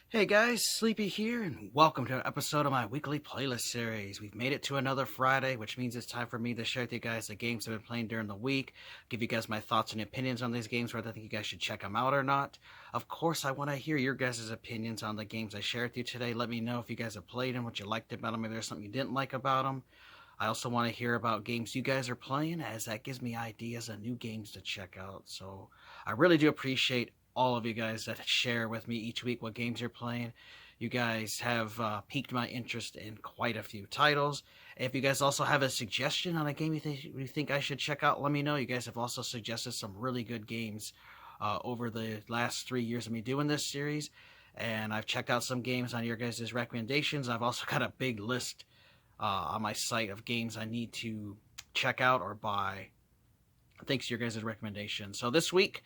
Hey guys, Sleepy here, and welcome to an episode of my weekly playlist series. We've made it to another Friday, which means it's time for me to share with you guys the games I've been playing during the week, give you guys my thoughts and opinions on these games, whether I think you guys should check them out or not. Of course, I want to hear your guys' opinions on the games I share with you today. Let me know if you guys have played them, what you liked about them, maybe there's something you didn't like about them. I also want to hear about games you guys are playing, as that gives me ideas of new games to check out. So I really do appreciate all of you guys that share with me each week what games you're playing. You guys have piqued my interest in quite a few titles. If you guys also have a suggestion on a game you think I should check out, let me know. You guys have also suggested some really good games over the last 3 years of me doing this series. And I've checked out some games on your guys' recommendations. I've also got a big list on my site of games I need to check out or buy, thanks to your guys' recommendations. So this week,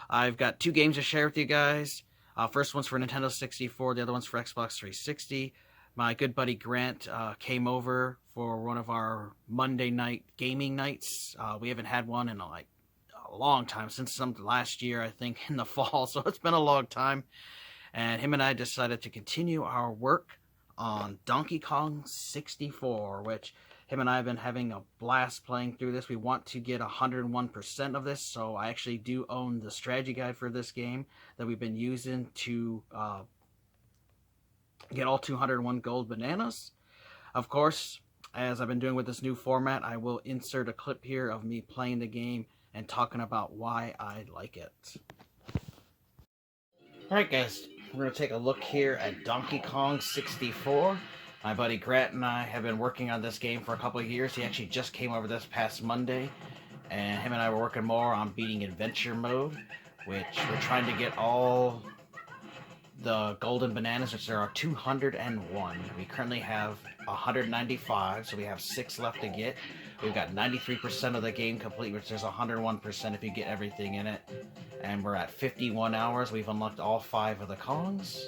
I've got two games to share with you guys. First one's for Nintendo 64, the other one's for Xbox 360. My good buddy Grant came over for one of our Monday night gaming nights. We haven't had one in a long time, since last year, I think, in the fall, so it's been a long time. And him and I decided to continue our work on Donkey Kong 64, which him and I have been having a blast playing through this. We want to get 101% of this, so I actually do own the strategy guide for this game that we've been using to get all 201 gold bananas. Of course, as I've been doing with this new format, I will insert a clip here of me playing the game and talking about why I like it. Alright guys, we're going to take a look here at Donkey Kong 64. My buddy Grant and I have been working on this game for a couple of years. He actually just came over this past Monday, and him and I were working more on beating Adventure Mode, which we're trying to get all the golden bananas, which there are 201. We currently have 195, so we have 6 left to get. We've got 93% of the game complete, which is 101% if you get everything in it. And we're at 51 hours. We've unlocked all 5 of the Kongs.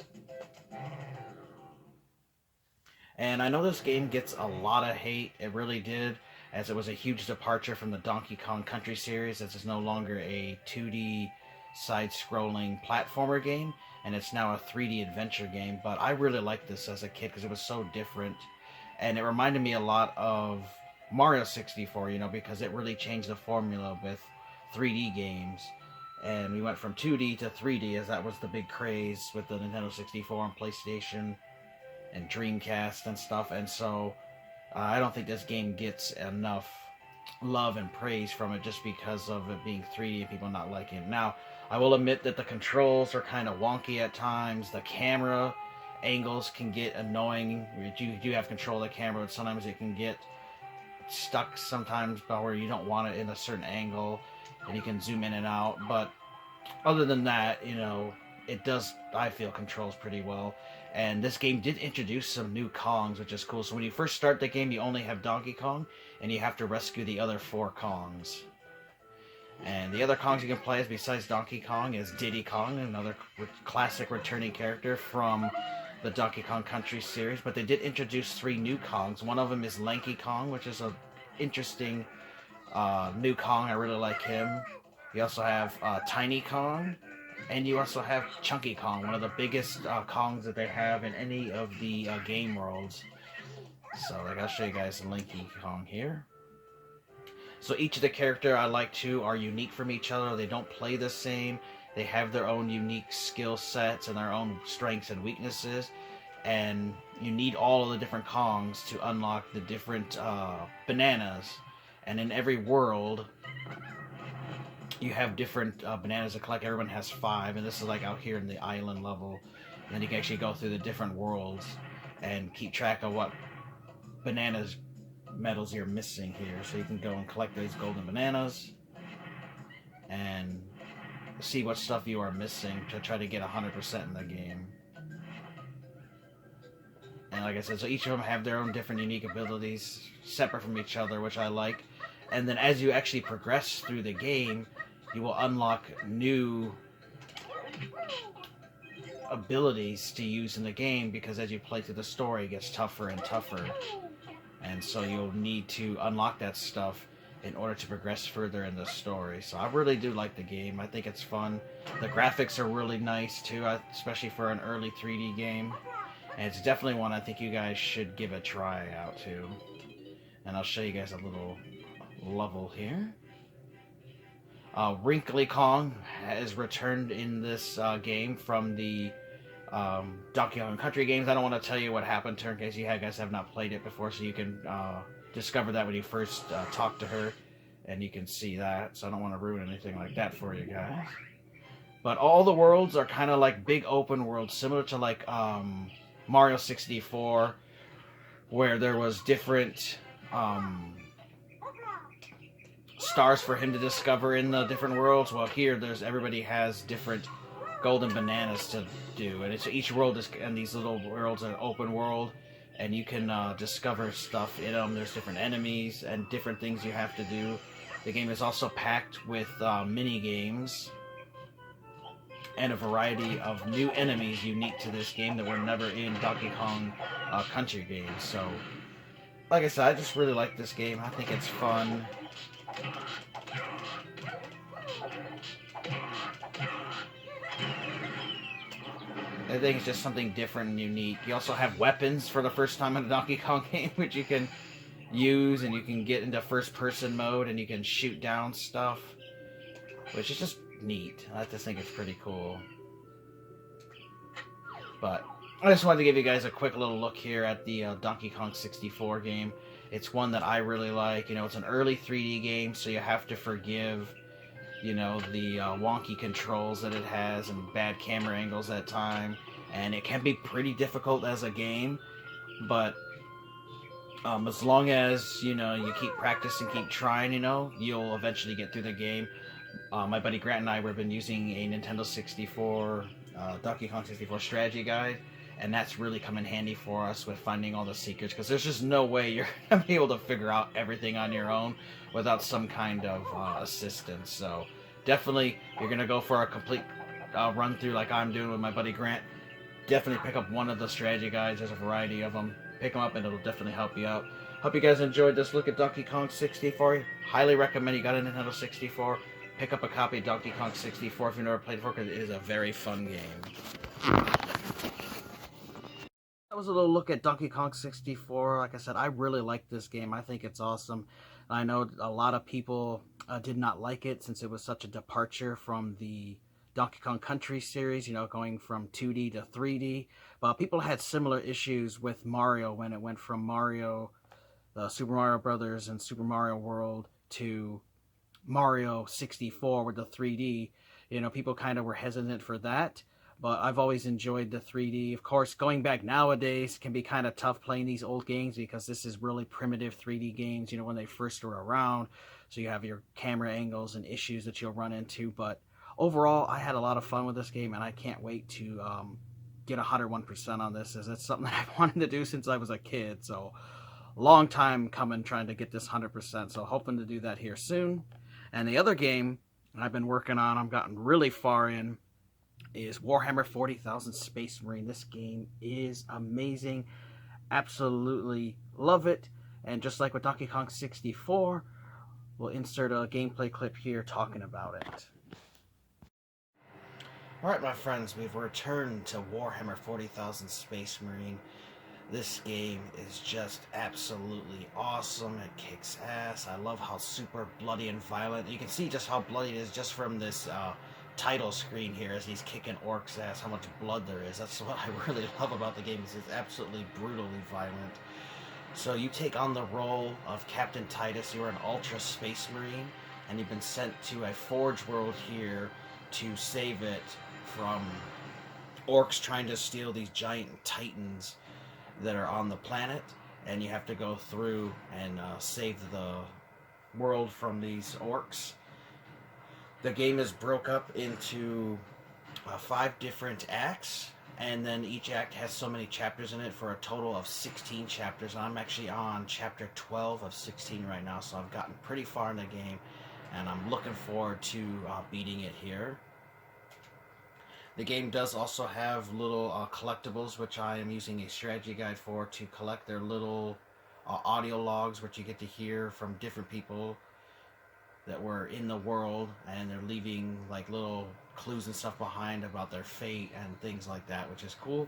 And I know this game gets a lot of hate. It really did, as it was a huge departure from the Donkey Kong Country series, as it's no longer a 2D side-scrolling platformer game, and it's now a 3D adventure game. But I really liked this as a kid because it was so different, and it reminded me a lot of Mario 64, because it really changed the formula with 3D games. And we went from 2D to 3D, as that was the big craze with the Nintendo 64 and PlayStation and Dreamcast and stuff. And so I don't think this game gets enough love and praise from it just because of it being 3D and people not liking it. Now, I will admit that the controls are kind of wonky at times. The camera angles can get annoying. You do have control of the camera, but sometimes it can get stuck sometimes where you don't want it in a certain angle, and you can zoom in and out. But other than that, it does, I feel, controls pretty well. And this game did introduce some new Kongs, which is cool. So when you first start the game, you only have Donkey Kong, and you have to rescue the other 4 Kongs. And the other Kongs you can play, besides Donkey Kong, is Diddy Kong, another classic returning character from the Donkey Kong Country series. But they did introduce 3 new Kongs. One of them is Lanky Kong, which is an interesting new Kong. I really like him. You also have Tiny Kong. And you also have Chunky Kong, one of the biggest Kongs that they have in any of the game worlds. So I'll show you guys the Lanky Kong here. So each of the characters I like to are unique from each other. They don't play the same. They have their own unique skill sets and their own strengths and weaknesses. And you need all of the different Kongs to unlock the different bananas. And in every world, you have different bananas to collect. Everyone has 5, and this is like out here in the island level. And then you can actually go through the different worlds and keep track of what medals you're missing here. So you can go and collect these golden bananas and see what stuff you are missing to try to get 100% in the game. And like I said, so each of them have their own different unique abilities, separate from each other, which I like. And then as you actually progress through the game, you will unlock new abilities to use in the game, because as you play through the story, it gets tougher and tougher. And so you'll need to unlock that stuff in order to progress further in the story. So I really do like the game. I think it's fun. The graphics are really nice too, especially for an early 3D game. And it's definitely one I think you guys should give a try out too. And I'll show you guys a little level here. Wrinkly Kong has returned in this game from the Donkey Kong Country games. I don't want to tell you what happened to her in case you guys have not played it before, so you can discover that when you first talk to her, and you can see that. So I don't want to ruin anything like that for you guys. But all the worlds are kind of like big open worlds, similar to like Mario 64, where there was different stars for him to discover in the different worlds. Well, here everybody has different golden bananas to do, and it's each world is, and these little worlds are open world, and you can discover stuff in them. There's different enemies and different things you have to do. The game is also packed with mini games and a variety of new enemies unique to this game that were never in Donkey Kong Country games. So, like I said, I just really like this game. I think it's fun. I think it's just something different and unique. You also have weapons for the first time in a Donkey Kong game, which you can use, and you can get into first-person mode, and you can shoot down stuff, which is just neat. I just think it's pretty cool. But I just wanted to give you guys a quick little look here at the Donkey Kong 64 game. It's one that I really like. You know, it's an early 3D game, so you have to forgive, you know, the wonky controls that it has and bad camera angles at time. And it can be pretty difficult as a game, but as long as, you know, you keep practicing, keep trying, you know, you'll eventually get through the game. My buddy Grant and I have been using a Nintendo 64, Donkey Kong 64 strategy guide, and that's really come in handy for us with finding all the secrets, because there's just no way you're going to be able to figure out everything on your own without some kind of assistance. So definitely, you're going to go for a complete run through like I'm doing with my buddy Grant. Definitely pick up one of the strategy guides. There's a variety of them. Pick them up and it'll definitely help you out. Hope you guys enjoyed this look at Donkey Kong 64. Highly recommend you got a Nintendo 64. Pick up a copy of Donkey Kong 64 if you've never played it before, because it is a very fun game. That was a little look at Donkey Kong 64. Like I said, I really like this game. I think it's awesome. I know a lot of people did not like it since it was such a departure from the Donkey Kong Country series, you know, going from 2D to 3D. But people had similar issues with Mario when it went from Mario, Super Mario Brothers and Super Mario World to Mario 64 with the 3D. You know, people kind of were hesitant for that. But I've always enjoyed the 3D. Of course, going back nowadays can be kind of tough playing these old games, because this is really primitive 3D games, you know, when they first were around. So you have your camera angles and issues that you'll run into. But overall, I had a lot of fun with this game, and I can't wait to get 101% on this, as it's something that I've wanted to do since I was a kid. So long time coming trying to get this 100%. So hoping to do that here soon. And the other game I've been working on, I've gotten really far in, is Warhammer 40,000 Space Marine. This game is amazing. Absolutely love it. And just like with Donkey Kong 64, we'll insert a gameplay clip here talking about it. Alright, my friends, we've returned to Warhammer 40,000 Space Marine. This game is just absolutely awesome. It kicks ass. I love how super bloody and violent. You can see just how bloody it is just from this title screen here as he's kicking orcs' ass, how much blood there is. That's what I really love about the game, is it's absolutely brutally violent. So you take on the role of Captain Titus. You're an Ultra Space Marine, and you've been sent to a Forge world here to save it from orcs trying to steal these giant titans that are on the planet, and you have to go through and save the world from these orcs. The game is broke up into 5 different acts, and then each act has so many chapters in it for a total of 16 chapters. And I'm actually on chapter 12 of 16 right now, so I've gotten pretty far in the game, and I'm looking forward to beating it here. The game does also have little collectibles, which I am using a strategy guide for, to collect their little audio logs, which you get to hear from different people that were in the world, and they're leaving like little clues and stuff behind about their fate and things like that, which is cool.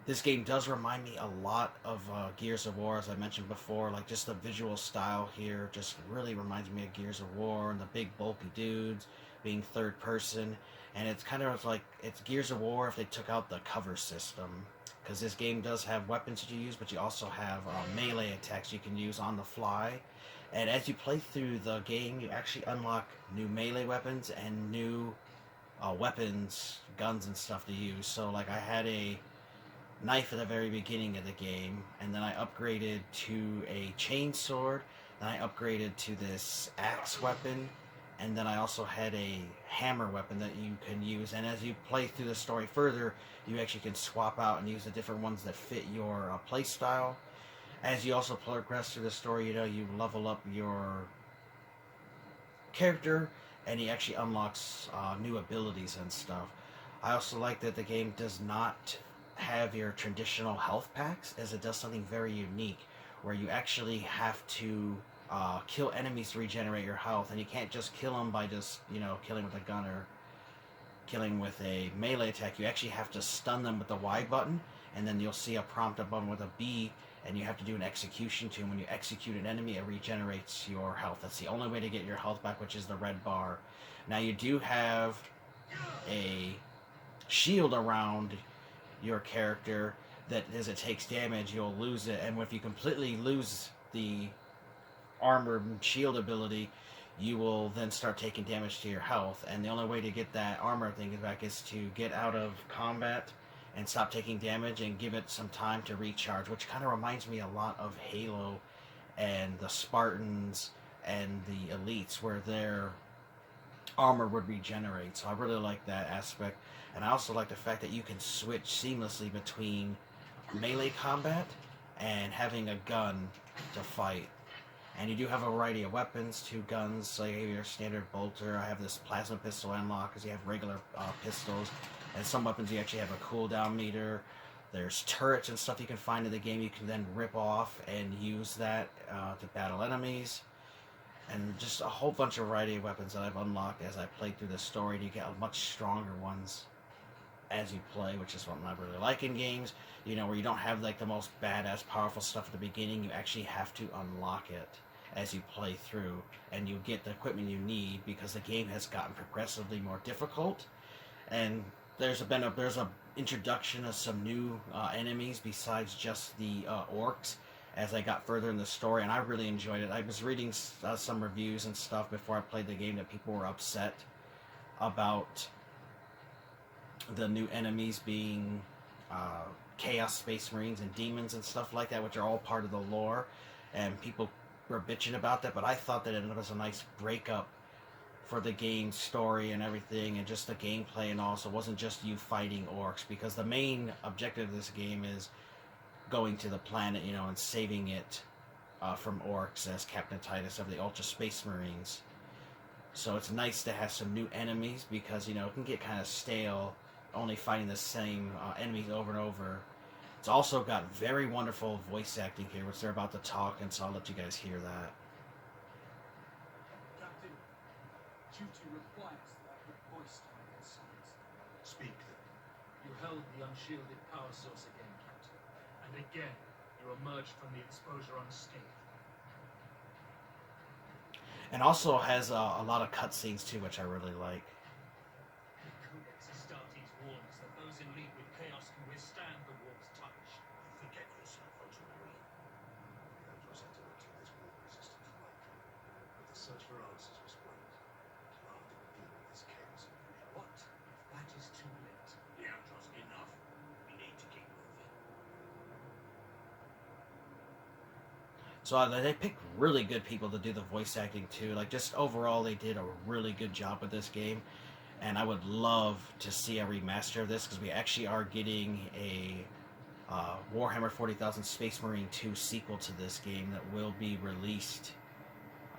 This game does remind me a lot of Gears of War, as I mentioned before. Like, just the visual style here just really reminds me of Gears of War, and the big bulky dudes being third person. And it's kind of like it's Gears of War if they took out the cover system, because this game does have weapons that you use, but you also have melee attacks you can use on the fly. And as you play through the game, you actually unlock new melee weapons and new weapons, guns and stuff to use. So like I had a knife at the very beginning of the game, and then I upgraded to a chainsword, then I upgraded to this axe weapon, and then I also had a hammer weapon that you can use. And as you play through the story further, you actually can swap out and use the different ones that fit your play style. As you also progress through the story, you know, you level up your character, and he actually unlocks new abilities and stuff. I also like that the game does not have your traditional health packs, as it does something very unique, where you actually have to kill enemies to regenerate your health, and you can't just kill them by just, you know, killing with a gun or killing with a melee attack. You actually have to stun them with the Y button, and then you'll see a prompt above with a B, and you have to do an execution to him. When you execute an enemy, it regenerates your health. That's the only way to get your health back, which is the red bar. Now, you do have a shield around your character that as it takes damage, you'll lose it. And if you completely lose the armor shield ability, you will then start taking damage to your health. And the only way to get that armor thing back is to get out of combat and stop taking damage and give it some time to recharge, which kind of reminds me a lot of Halo and the Spartans and the Elites, where their armor would regenerate. So I really like that aspect. And I also like the fact that you can switch seamlessly between melee combat and having a gun to fight. And you do have a variety of weapons, 2 guns, like your standard bolter. I have this plasma pistol unlocked because you have regular pistols. And some weapons you actually have a cooldown meter. There's turrets and stuff you can find in the game you can then rip off and use that to battle enemies. And just a whole bunch of variety of weapons that I've unlocked as I played through the story to get much stronger ones as you play, which is something I really like in games, you know, where you don't have like the most badass powerful stuff at the beginning. You actually have to unlock it as you play through, and you get the equipment you need because the game has gotten progressively more difficult. And there's a introduction of some new enemies besides just the orcs as I got further in the story, and I really enjoyed it. I was reading some reviews and stuff before I played the game that people were upset about the new enemies being Chaos Space Marines and demons and stuff like that, which are all part of the lore, and people were bitching about that, but I thought that it was a nice breakup for the game's story and everything, and just the gameplay, and also it wasn't just you fighting orcs, because the main objective of this game is going to the planet, you know, and saving it from orcs as Captain Titus of the Ultra Space Marines. So it's nice to have some new enemies, because, you know, it can get kind of stale only fighting the same enemies over and over. It's also got very wonderful voice acting here, which they're about to talk, and so I'll let you guys hear that. Captain, duty requires that your voice time and size. Speak then. You held the unshielded power source again, Captain. And again, you emerged from the exposure unscathed. And also has a lot of cutscenes too, which I really like. The Codex Astartes warns that those in league with chaos can withstand the war's touch. Forget yourself, Ultramarine. We have just entered into this war-resistant flight. But the search for answers was great. Now to deal with this chaos illusion. What if that is too late? Yeah, just enough. We need to keep moving. So they picked really good people to do the voice acting too. Like, just overall, they did a really good job with this game. And I would love to see a remaster of this, because we actually are getting a Warhammer 40,000 Space Marine 2 sequel to this game that will be released,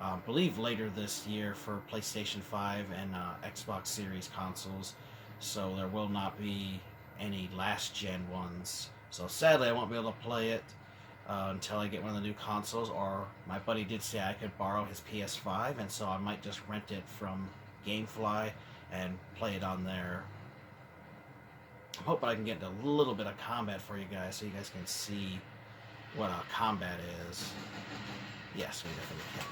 I believe, later this year for PlayStation 5 and Xbox Series consoles. So there will not be any last-gen ones. So sadly, I won't be able to play it. until I get one of the new consoles, or my buddy did say I could borrow his PS5, and so I might just rent it from GameFly and play it on there. I'm hoping I can get a little bit of combat for you guys so you guys can see what combat is. Yes, we definitely can.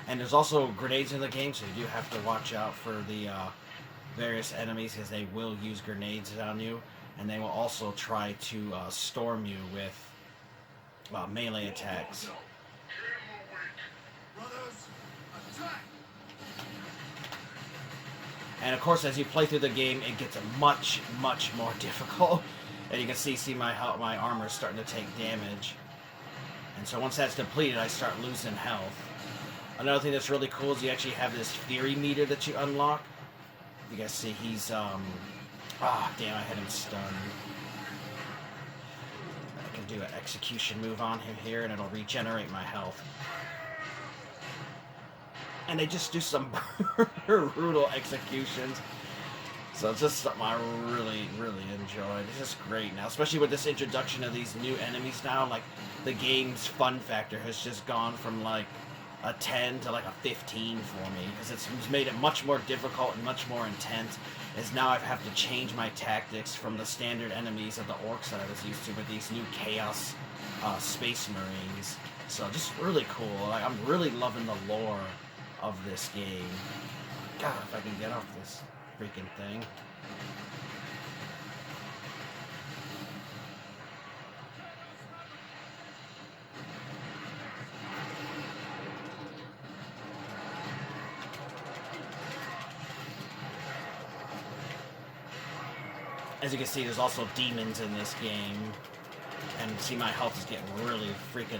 And there's also grenades in the game, so you do have to watch out for the various enemies, because they will use grenades on you, and they will also try to storm you with melee attacks. And of course, as you play through the game, it gets much, much more difficult. And you can see my armor is starting to take damage. And so once that's depleted, I start losing health. Another thing that's really cool is you actually have this fury meter that you unlock. You guys see he's, damn, I had him stunned. I can do an execution move on him here, and it'll regenerate my health. And they just do some brutal executions. So it's just something I really, really enjoyed. It's just great now, especially with this introduction of these new enemies now. Like, the game's fun factor has just gone from, like, a 10 to, like, a 15 for me. Because it's made it much more difficult and much more intense. As now I have to change my tactics from the standard enemies of the orcs that I was used to with these new Chaos Space Marines. So just really cool. Like, I'm really loving the lore of this game. God, if I can get off this freaking thing. As you can see, there's also demons in this game. And see, my health is getting really freaking,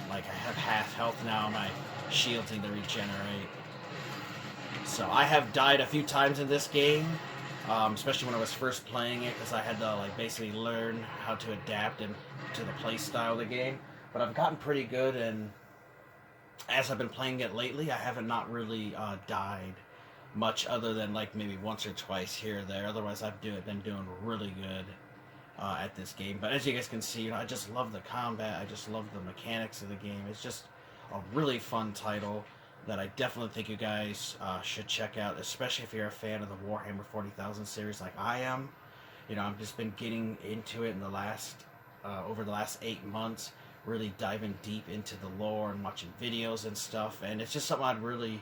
like, I have half health now. My shields need to regenerate. So I have died a few times in this game, especially when I was first playing it, because I had to, like, basically learn how to adapt to the play style of the game. But I've gotten pretty good, and as I've been playing it lately, I haven't not really died much, other than like maybe once or twice here or there. Otherwise, I've been doing really good at this game. But as you guys can see, you know, I just love the combat. I just love the mechanics of the game. It's just a really fun title that I definitely think you guys should check out, especially if you're a fan of the Warhammer 40,000 series like I am. You know, I've just been getting into it in the last over the last 8 months, really diving deep into the lore and watching videos and stuff, and it's just something I'd really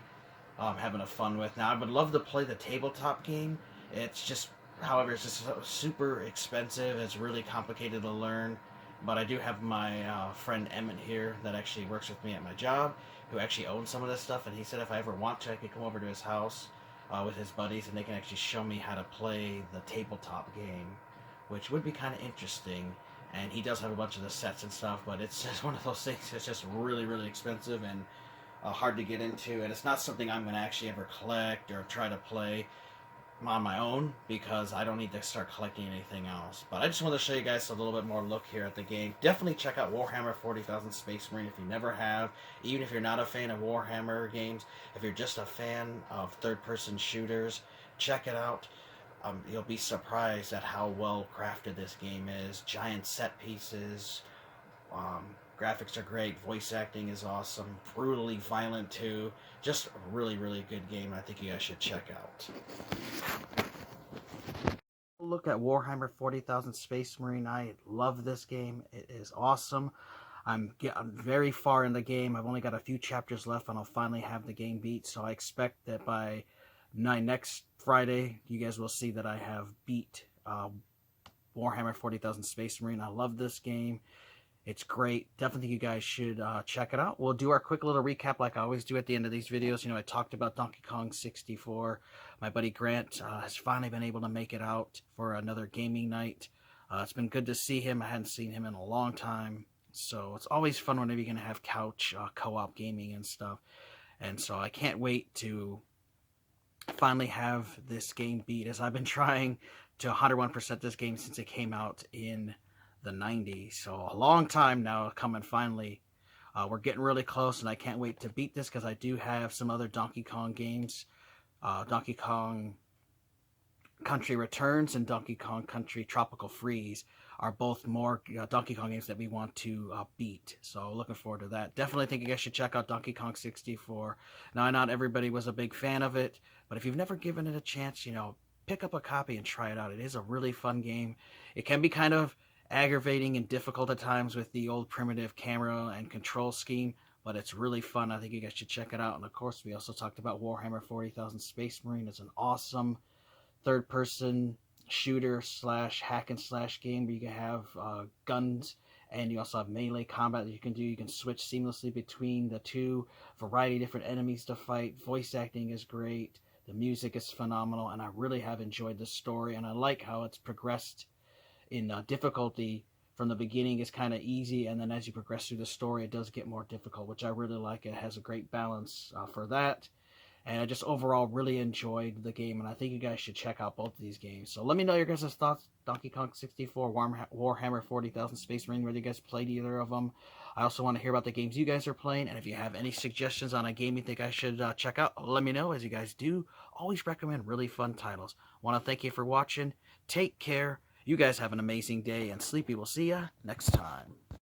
having a fun with. Now, I would love to play the tabletop game. It's just, however, it's just super expensive. It's really complicated to learn. But I do have my friend Emmett here that actually works with me at my job, who actually owns some of this stuff, and he said if I ever want to, I could come over to his house with his buddies, and they can actually show me how to play the tabletop game, which would be kind of interesting. And he does have a bunch of the sets and stuff, but it's just one of those things that's just really, really expensive and hard to get into, and it's not something I'm going to actually ever collect or try to play on my own, because I don't need to start collecting anything else. But I just want to show you guys a little bit more look here at the game. Definitely check out Warhammer 40,000 Space Marine if you never have, even if you're not a fan of Warhammer games. If you're just a fan of third-person shooters, check it out. You'll be surprised at how well crafted this game is. Giant set pieces, graphics are great, voice acting is awesome, brutally violent too. Just a really, really good game I think you guys should check out. Look at Warhammer 40,000 Space Marine. I love this game. It is awesome. I'm very far in the game. I've only got a few chapters left, and I'll finally have the game beat. So I expect that by next Friday, you guys will see that I have beat Warhammer 40,000 Space Marine. I love this game. It's great. Definitely you guys should check it out. We'll do our quick little recap like I always do at the end of these videos. You know, I talked about Donkey Kong 64. My buddy Grant has finally been able to make it out for another gaming night. It's been good to see him. I hadn't seen him in a long time. So it's always fun whenever you're going to have couch co-op gaming and stuff. And so I can't wait to finally have this game beat, as I've been trying to 101% this game since it came out in the 90s. So a long time now coming finally We're getting really close, and I can't wait to beat this because I do have some other Donkey Kong games. Donkey Kong Country Returns and Donkey Kong Country Tropical Freeze are both more Donkey Kong games that we want to beat. So looking forward to that. Definitely think you guys should check out Donkey Kong 64. Now, not everybody was a big fan of it, but if you've never given it a chance, pick up a copy and try it out. It is a really fun game. It can be kind of aggravating and difficult at times with the old primitive camera and control scheme, but it's really fun. I think you guys should check it out. And of course, we also talked about Warhammer 40,000 Space Marine. It's an awesome third-person shooter slash hack and slash game where you can have guns, and you also have melee combat that you can do. You can switch seamlessly between the two, variety of different enemies to fight. Voice acting is great. The music is phenomenal, and I really have enjoyed the story, and I like how it's progressed in difficulty. From the beginning is kind of easy, and then as you progress through the story, it does get more difficult, which I really like. It has a great balance for that. And I just overall really enjoyed the game, and I think you guys should check out both of these games. So let me know your guys' thoughts. Donkey Kong 64, Warhammer 40,000 Space Marine, whether you guys played either of them. I also want to hear about the games you guys are playing, and if you have any suggestions on a game you think I should check out, let me know. As you guys do, always recommend really fun titles. Want to thank you for watching. Take care. You guys have an amazing day, and Sleepy will see ya next time.